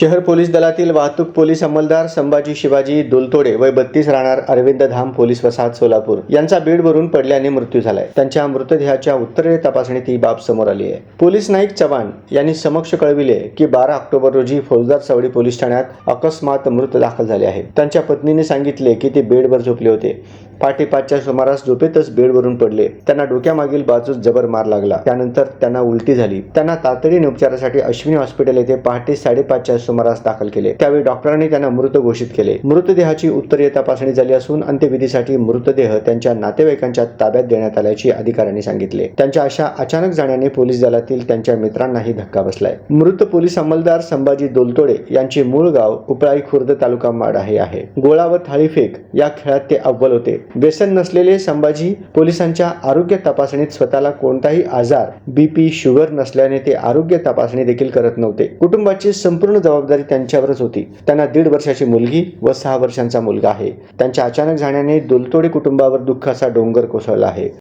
शहर पोलीस दलातील वाहतूक पोलीस अंमलदार संभाजी शिवाजी दुलतोडे वय 32 राहणार अरविंद धाम पोलीस वसाहत सोलापूर यांचा बेडवरून पडल्याने मृत्यू झालाय। त्यांच्या मृतदेहाच्या उत्तरेय तपासणीत ही बाब समोर आली आहे। पोलीस नाईक चव्हाण यांनी समक्ष कळविले की 12 ऑक्टोबर रोजी फौजदार चौडी पोलीस ठाण्यात अकस्मात मृत दाखल झाले आहे। त्यांच्या पत्नीने सांगितले की ते बेडवर झोपले होते। पहाटे 5च्या सुमारास झोपेतच बेडवरून पडले। त्यांना डोक्यामागील बाजूस जबर मार लागला। त्यानंतर त्यांना उलटी झाली। त्यांना तातडीने उपचारासाठी अश्विनी हॉस्पिटल येथे पहाटे 5:30च्या सुमारास दाखल केले। त्यावेळी डॉक्टरांनी त्यांना मृत घोषित केले। मृतदेहाची उत्तरीय तपासणी झाली असून अंत्यविधीसाठी मृतदेह त्यांच्या नातेवाईकांच्या ताब्यात देण्यात आल्याचे अधिकाऱ्यांनी सांगितले। त्यांच्या अशा अचानक जाण्याने पोलीस दलातील त्यांच्या मित्रांनाही धक्का बसलाय। मृत पोलीस अंमलदार संभाजी दुलतोडे यांचे मूळ गाव उपळाई खुर्द तालुका माढा आहे। गोळा व थाळीफेक या खेळात ते अव्वल होते। व्यसन नसलेले संभाजी पोलिसांच्या आरोग्य तपासणीत स्वतःला कोणताही आजार बीपी शुगर नसल्याने ते आरोग्य तपासणी देखील करत नव्हते। कुटुंबाची संपूर्ण जबाबदारी त्यांच्यावरच होती। त्यांना 1.5 वर्षाची मुलगी व 6 वर्षांचा मुलगा आहे। त्यांच्या अचानक जाण्याने दुलतोडे कुटुंबावर दुःखाचा डोंगर कोसळला आहे।